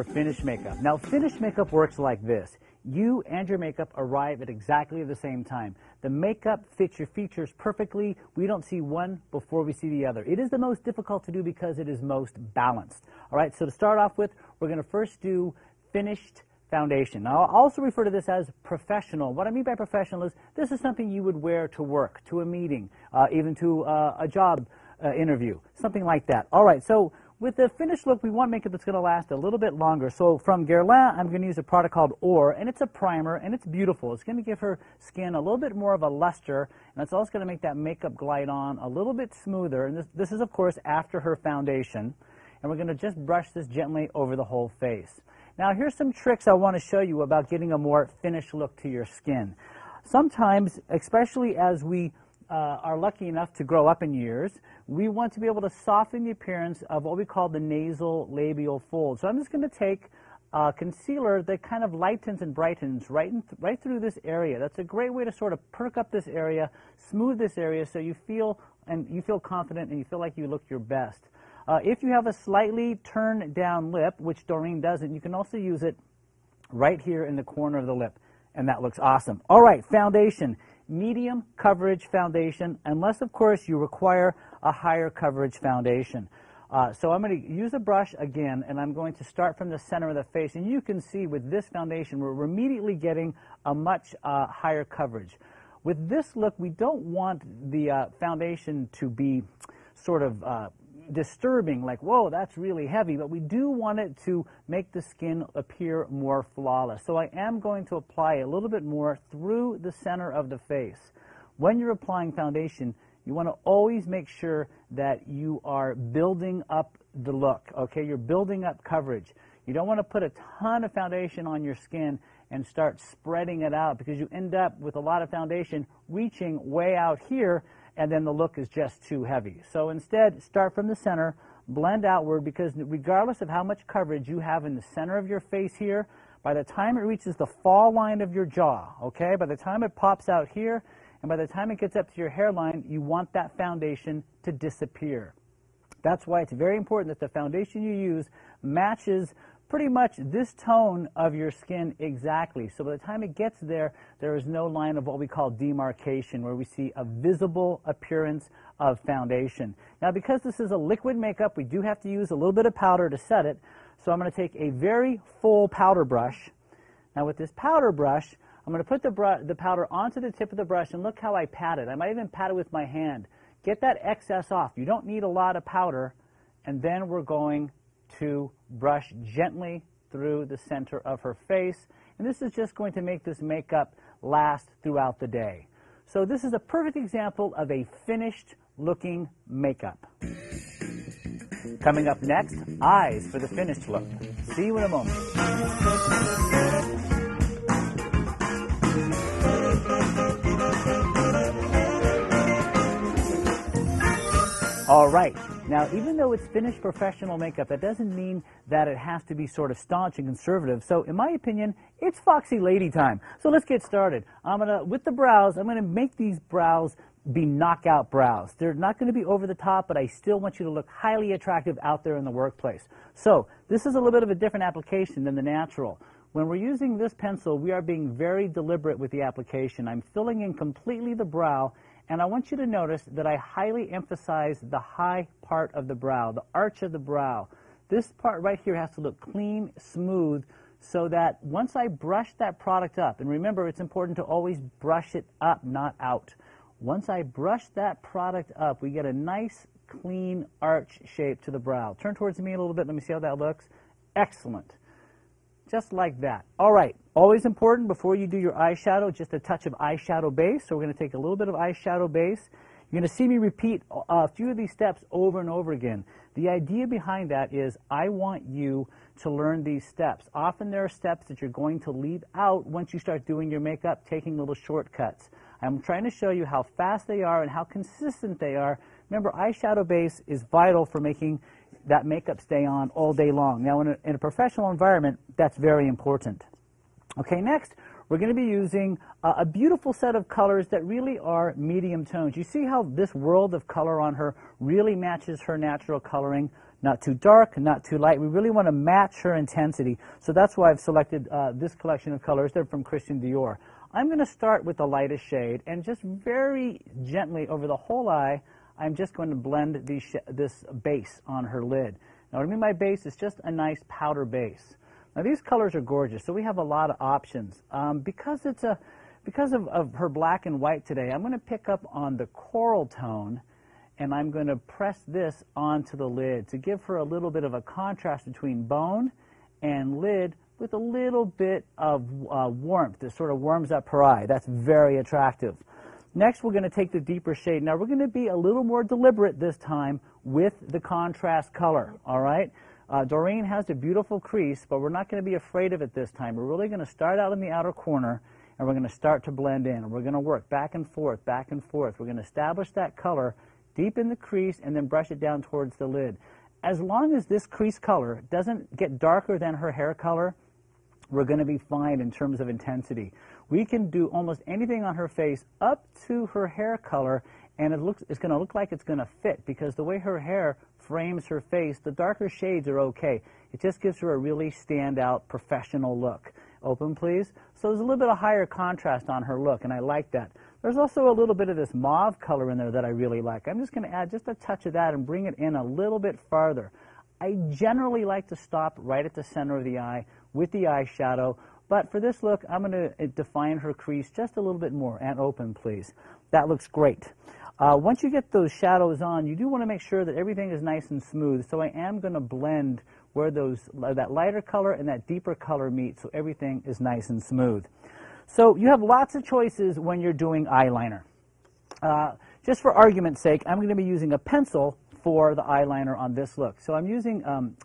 for finished makeup. Now, finished makeup works like this. You and your makeup arrive at exactly the same time. The makeup fits your features perfectly. We don't see one before we see the other. It is the most difficult to do because it is most balanced. All right, so to start off with, we're going to first do finished foundation. Now, I'll also refer to this as professional. What I mean by professional is this is something you would wear to work, to a meeting, even to a job interview, something like that. All right, so with the finished look, we want makeup that's going to last a little bit longer. So from Guerlain, I'm going to use a product called Or, and it's a primer, and it's beautiful. It's going to give her skin a little bit more of a luster, and it's also going to make that makeup glide on a little bit smoother. And this is, of course, after her foundation. And we're going to just brush this gently over the whole face. Now, here's some tricks I want to show you about getting a more finished look to your skin. Sometimes, especially as we are lucky enough to grow up in years, we want to be able to soften the appearance of what we call the nasal labial fold. So I'm just going to take concealer that kind of lightens and brightens right through this area. That's a great way to sort of perk up this area, smooth this area, so you feel confident and you feel like you look your best. If you have a slightly turned down lip, which Doreen doesn't, you can also use it right here in the corner of the lip, and that looks awesome. All right, foundation. Medium coverage foundation, unless, of course, you require a higher coverage foundation. So I'm going to use a brush again, and I'm going to start from the center of the face. And you can see with this foundation, we're immediately getting a much higher coverage. With this look, we don't want the foundation to be sort of disturbing, like, whoa, that's really heavy, but we do want it to make the skin appear more flawless. So I am going to apply a little bit more through the center of the face. When you're applying foundation, you want to always make sure that you are building up the look, okay? You're building up coverage. You don't want to put a ton of foundation on your skin and start spreading it out, because you end up with a lot of foundation reaching way out here, and then the look is just too heavy. So instead, start from the center, blend outward, because regardless of how much coverage you have in the center of your face here, by the time it reaches the fall line of your jaw, okay, by the time it pops out here, and by the time it gets up to your hairline, you want that foundation to disappear. That's why it's very important that the foundation you use matches pretty much this tone of your skin exactly. So by the time it gets there, there is no line of what we call demarcation, where we see a visible appearance of foundation. Now, because this is a liquid makeup, we do have to use a little bit of powder to set it. So I'm going to take a very full powder brush. Now with this powder brush, I'm going to put the powder onto the tip of the brush, and look how I pat it. I might even pat it with my hand. Get that excess off. You don't need a lot of powder. And then we're going to brush gently through the center of her face, and this is just going to make this makeup last throughout the day. So this is a perfect example of a finished looking makeup. Coming up next, eyes for the finished look. See you in a moment. All right. Now, even though it's finished professional makeup, that doesn't mean that it has to be sort of staunch and conservative. So, in my opinion, it's foxy lady time. So let's get started. With the brows, I'm gonna make these brows be knockout brows. They're not gonna be over the top, but I still want you to look highly attractive out there in the workplace. So, this is a little bit of a different application than the natural. When we're using this pencil, we are being very deliberate with the application. I'm filling in completely the brow, and I want you to notice that I highly emphasize the high part of the brow, the arch of the brow. This part right here has to look clean, smooth, so that once I brush that product up, and remember, it's important to always brush it up, not out. Once I brush that product up, we get a nice, clean arch shape to the brow. Turn towards me a little bit. Let me see how that looks. Excellent. Just like that. All right. Always important before you do your eyeshadow, just a touch of eyeshadow base. So we're going to take a little bit of eyeshadow base. You're going to see me repeat a few of these steps over and over again. The idea behind that is I want you to learn these steps. Often there are steps that you're going to leave out once you start doing your makeup, taking little shortcuts. I'm trying to show you how fast they are and how consistent they are. Remember, eyeshadow base is vital for making that makeup stay on all day long. Now, in a professional environment, that's very important. Okay, next, we're going to be using a beautiful set of colors that really are medium tones. You see how this world of color on her really matches her natural coloring? Not too dark, not too light. We really want to match her intensity. So that's why I've selected this collection of colors. They're from Christian Dior. I'm going to start with the lightest shade, and just very gently over the whole eye, I'm just going to blend this base on her lid. Now, what I mean by base is just a nice powder base. Now, these colors are gorgeous, so we have a lot of options. Because of her black and white today, I'm going to pick up on the coral tone, and I'm going to press this onto the lid to give her a little bit of a contrast between bone and lid with a little bit of warmth that sort of warms up her eye. That's very attractive. Next, we're going to take the deeper shade. Now, we're going to be a little more deliberate this time with the contrast color, all right? Doreen has a beautiful crease, but we're not going to be afraid of it this time. We're really going to start out in the outer corner, and we're going to start to blend in. We're going to work back and forth, back and forth. We're going to establish that color deep in the crease and then brush it down towards the lid. As long as this crease color doesn't get darker than her hair color, we're going to be fine in terms of intensity. We can do almost anything on her face up to her hair color, and it's going to look like it's going to fit, because the way her hair frames her face, the darker shades are okay. It just gives her a really standout professional look. Open, please. So there's a little bit of higher contrast on her look, and I like that. There's also a little bit of this mauve color in there that I really like. I'm just going to add just a touch of that and bring it in a little bit farther. I generally like to stop right at the center of the eye with the eyeshadow, but for this look, I'm going to define her crease just a little bit more. And open, please. That looks great. Once you get those shadows on, you do want to make sure that everything is nice and smooth, so I am going to blend where that lighter color and that deeper color meet, so everything is nice and smooth. So you have lots of choices when you're doing eyeliner. Just for argument's sake, I'm going to be using a pencil for the eyeliner on this look. So I'm using,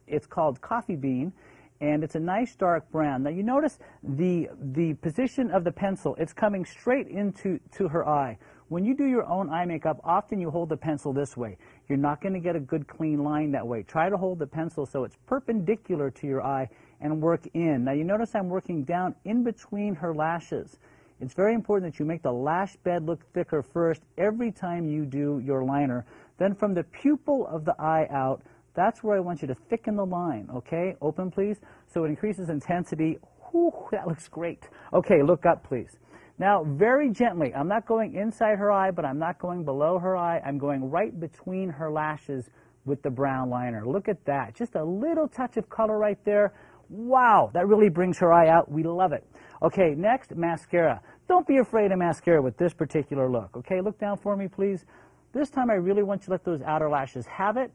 it's called Coffee Bean, and it's a nice dark brown. Now you notice the position of the pencil, it's coming straight into her eye. When you do your own eye makeup, often you hold the pencil this way. You're not going to get a good clean line that way. Try to hold the pencil so it's perpendicular to your eye and work in. Now you notice I'm working down in between her lashes. It's very important that you make the lash bed look thicker first every time you do your liner. Then from the pupil of the eye out, that's where I want you to thicken the line, okay? Open, please. So it increases intensity. Whew, that looks great. Okay, look up, please. Now, very gently, I'm not going inside her eye, but I'm not going below her eye. I'm going right between her lashes with the brown liner. Look at that. Just a little touch of color right there. Wow, that really brings her eye out. We love it. Okay, next, mascara. Don't be afraid of mascara with this particular look. Okay, look down for me, please. This time I really want you to let those outer lashes have it,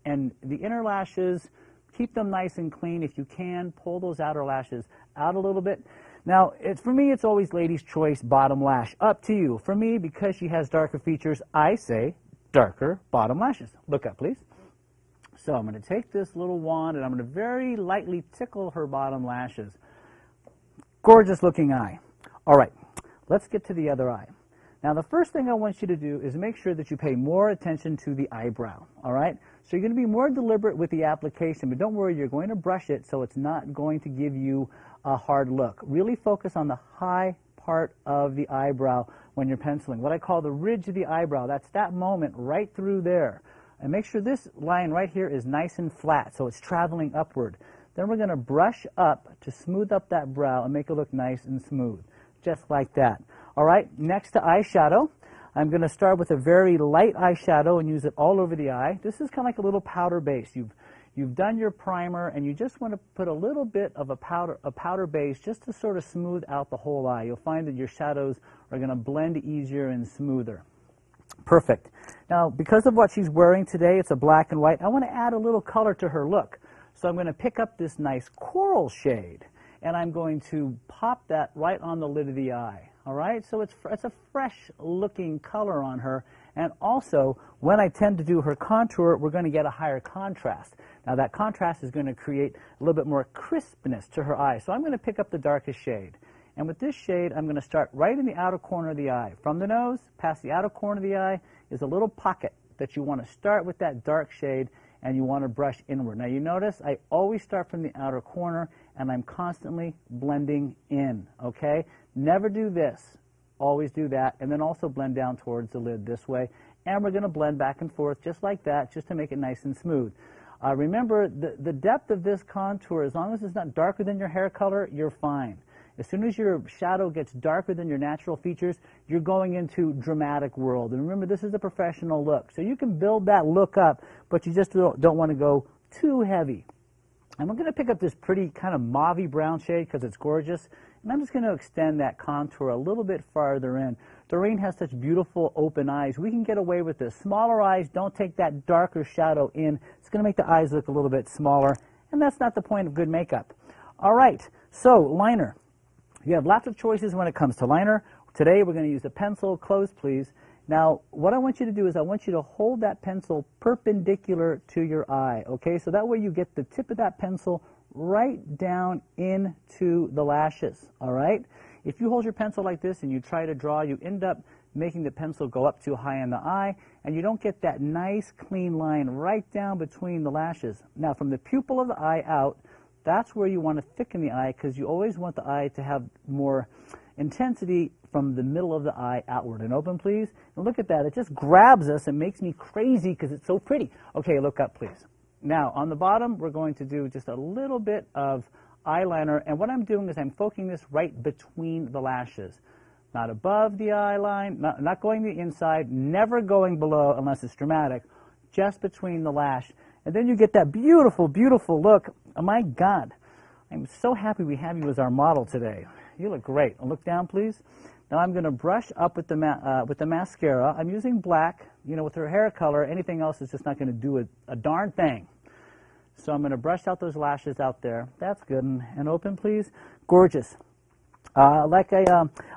and the inner lashes, keep them nice and clean. If you can, pull those outer lashes out a little bit. Now, for me, it's always lady's choice, bottom lash. Up to you. For me, because she has darker features, I say darker bottom lashes. Look up, please. So I'm going to take this little wand, and I'm going to very lightly tickle her bottom lashes. Gorgeous looking eye. All right, let's get to the other eye. Now, the first thing I want you to do is make sure that you pay more attention to the eyebrow, all right? So you're going to be more deliberate with the application, but don't worry, you're going to brush it so it's not going to give you a hard look. Really focus on the high part of the eyebrow when you're penciling, what I call the ridge of the eyebrow. That's that moment right through there. And make sure this line right here is nice and flat, so it's traveling upward. Then we're going to brush up to smooth up that brow and make it look nice and smooth, just like that. All right, next to eyeshadow, I'm going to start with a very light eyeshadow and use it all over the eye. This is kind of like a little powder base. You've done your primer, and you just want to put a little bit of a powder base just to sort of smooth out the whole eye. You'll find that your shadows are going to blend easier and smoother. Perfect. Now, because of what she's wearing today, it's a black and white, I want to add a little color to her look. So I'm going to pick up this nice coral shade, and I'm going to pop that right on the lid of the eye. All right, so it's a fresh-looking color on her, and also, when I tend to do her contour, we're going to get a higher contrast. Now, that contrast is going to create a little bit more crispness to her eye, so I'm going to pick up the darkest shade. And with this shade, I'm going to start right in the outer corner of the eye. From the nose, past the outer corner of the eye, is a little pocket that you want to start with that dark shade, and you want to brush inward. Now, you notice I always start from the outer corner, and I'm constantly blending in, okay? Never do this. Always do that, and then also blend down towards the lid this way. And we're going to blend back and forth just like that, just to make it nice and smooth. Remember, the depth of this contour, as long as it's not darker than your hair color, you're fine. As soon as your shadow gets darker than your natural features, you're going into dramatic world. And remember, this is a professional look. So you can build that look up, but you just don't want to go too heavy. And I'm going to pick up this pretty kind of mauve-y brown shade because it's gorgeous. And I'm just going to extend that contour a little bit farther in. Doreen has such beautiful open eyes. We can get away with this. Smaller eyes, don't take that darker shadow in. It's going to make the eyes look a little bit smaller. And that's not the point of good makeup. All right, so liner. You have lots of choices when it comes to liner. Today we're going to use a pencil. Close, please. Now, what I want you to do is I want you to hold that pencil perpendicular to your eye, okay? So that way you get the tip of that pencil right down into the lashes, all right? If you hold your pencil like this and you try to draw, you end up making the pencil go up too high in the eye, and you don't get that nice, clean line right down between the lashes. Now, from the pupil of the eye out, that's where you want to thicken the eye because you always want the eye to have more intensity from the middle of the eye outward. And open, please. And look at that. It just grabs us and makes me crazy because it's so pretty. Okay, look up, please. Now, on the bottom, we're going to do just a little bit of eyeliner. And what I'm doing is I'm focusing this right between the lashes. Not above the eye line, not going the inside, never going below unless it's dramatic, just between the lash. And then you get that beautiful, beautiful look. Oh, my God. I'm so happy we have you as our model today. You look great. Look down, please. Now I'm going to brush up with the mascara. I'm using black. You know, with her hair color, anything else is just not going to do a darn thing. So I'm going to brush out those lashes out there. That's good. And open, please. Gorgeous. Like I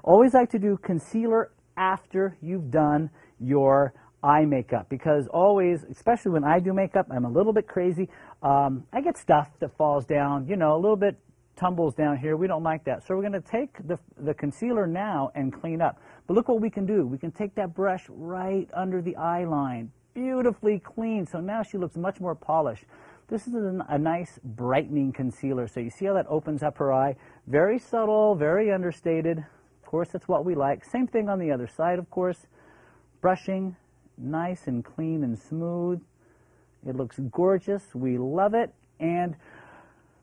always like to do concealer after you've done your eye makeup, because always, especially when I do makeup, I'm a little bit crazy. I get stuff that falls down, you know, a little bit tumbles down here. We don't like that. So we're going to take the concealer now and clean up. But look what we can do. We can take that brush right under the eye line. Beautifully clean. So now she looks much more polished. This is a nice brightening concealer. So you see how that opens up her eye? Very subtle, very understated. Of course, that's what we like. Same thing on the other side, of course. Brushing, nice and clean and smooth. It looks gorgeous. We love it. And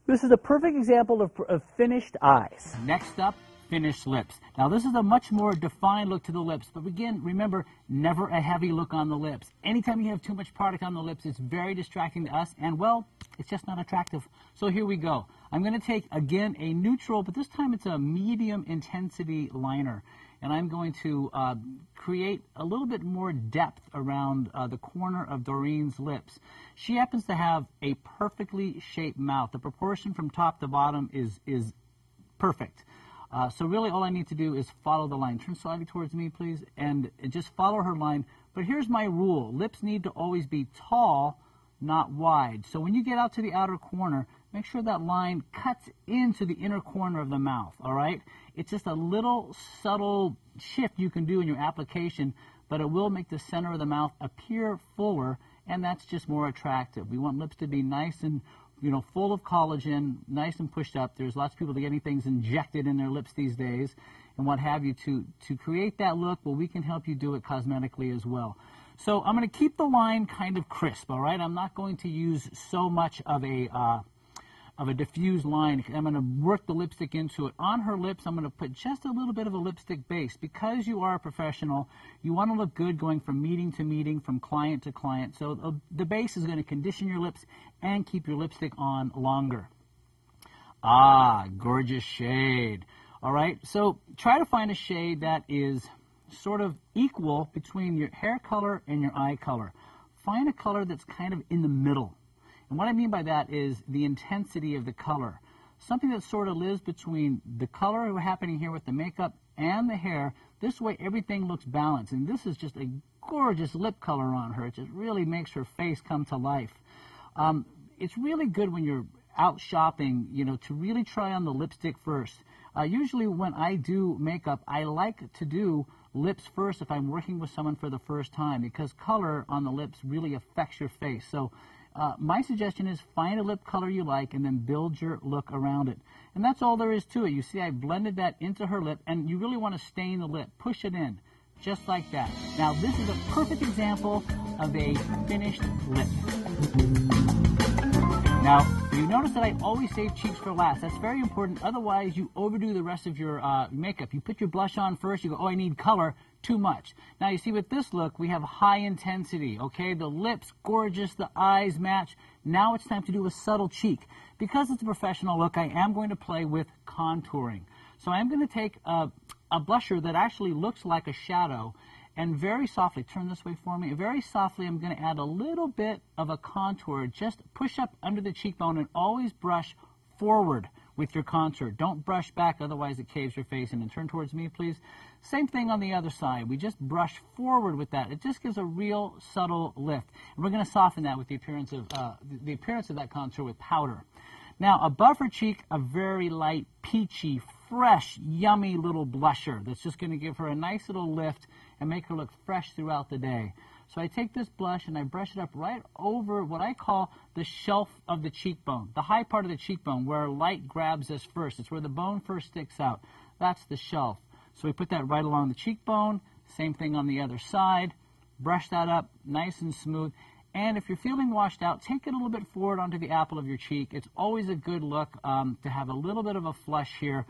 this is a perfect example of finished eyes. Next up, finished lips. Now, this is a much more defined look to the lips, but again, remember, never a heavy look on the lips. Anytime you have too much product on the lips, it's very distracting to us, and, well, it's just not attractive. So here we go. I'm going to take, again, a neutral, but this time it's a medium intensity liner, and I'm going to create a little bit more depth around the corner of Doreen's lips. She happens to have a perfectly shaped mouth. The proportion from top to bottom is perfect. So really all I need to do is follow the line. Turn slightly towards me, please, and just follow her line. But here's my rule. Lips need to always be tall, not wide. So when you get out to the outer corner, make sure that line cuts into the inner corner of the mouth, all right? It's just a little subtle shift you can do in your application, but it will make the center of the mouth appear fuller, and that's just more attractive. We want lips to be nice and, you know, full of collagen, nice and pushed up. There's lots of people that are getting things injected in their lips these days and what have you to create that look. Well, we can help you do it cosmetically as well. So I'm going to keep the line kind of crisp, all right? I'm not going to use so much of a diffused line. I'm going to work the lipstick into it. On her lips, I'm going to put just a little bit of a lipstick base. Because you are a professional, you want to look good going from meeting to meeting, from client to client. So the base is going to condition your lips and keep your lipstick on longer. Ah, gorgeous shade. All right, so try to find a shade that is sort of equal between your hair color and your eye color. Find a color that's kind of in the middle. And what I mean by that is the intensity of the color. Something that sort of lives between the color happening here with the makeup and the hair. This way everything looks balanced. And this is just a gorgeous lip color on her. It just really makes her face come to life. It's really good when you're out shopping, you know, to really try on the lipstick first. Usually when I do makeup, I like to do lips first if I'm working with someone for the first time, because color on the lips really affects your face. So my suggestion is find a lip color you like and then build your look around it. And that's all there is to it. You see I blended that into her lip, and you really want to stain the lip. Push it in, just like that. Now this is a perfect example of a finished lip. Now, you notice that I always save cheeks for last. That's very important. Otherwise, you overdo the rest of your makeup. You put your blush on first. You go, oh, I need color. Too much. Now, you see with this look, we have high intensity, okay? The lips, gorgeous. The eyes match. Now it's time to do a subtle cheek. Because it's a professional look, I am going to play with contouring. So I'm going to take a blusher that actually looks like a shadow, and very softly, turn this way for me, very softly I'm going to add a little bit of a contour. Just push up under the cheekbone and always brush forward with your contour. Don't brush back, otherwise it caves your face in. And turn towards me, please. Same thing on the other side. We just brush forward with that. It just gives a real subtle lift. And we're going to soften that with the appearance of that contour with powder. Now, above her cheek, a very light, peachy, fresh, yummy little blusher that's just going to give her a nice little lift and make her look fresh throughout the day. So I take this blush and I brush it up right over what I call the shelf of the cheekbone, the high part of the cheekbone where light grabs us first. It's where the bone first sticks out. That's the shelf. So we put that right along the cheekbone. Same thing on the other side. Brush that up nice and smooth. And if you're feeling washed out, take it a little bit forward onto the apple of your cheek. It's always a good look to have a little bit of a flush here,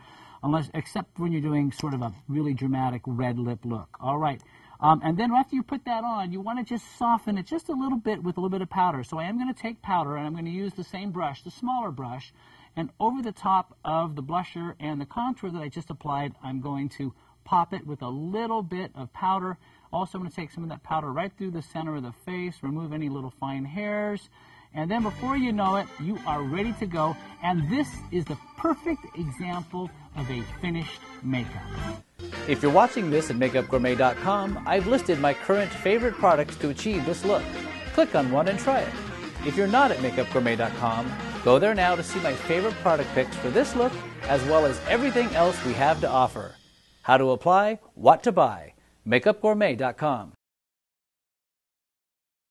except when you're doing sort of a really dramatic red lip look. All right. And then after you put that on, you want to just soften it just a little bit with a little bit of powder. So I am going to take powder, and I'm going to use the same brush, the smaller brush, and over the top of the blusher and the contour that I just applied, I'm going to pop it with a little bit of powder. Also, I'm going to take some of that powder right through the center of the face, remove any little fine hairs, and then before you know it, you are ready to go. And this is the perfect example of a finished makeup. If you're watching this at makeupgourmet.com, I've listed my current favorite products to achieve this look. Click on one and try it. If you're not at makeupgourmet.com, go there now to see my favorite product picks for this look, as well as everything else we have to offer. How to apply, what to buy. makeupgourmet.com.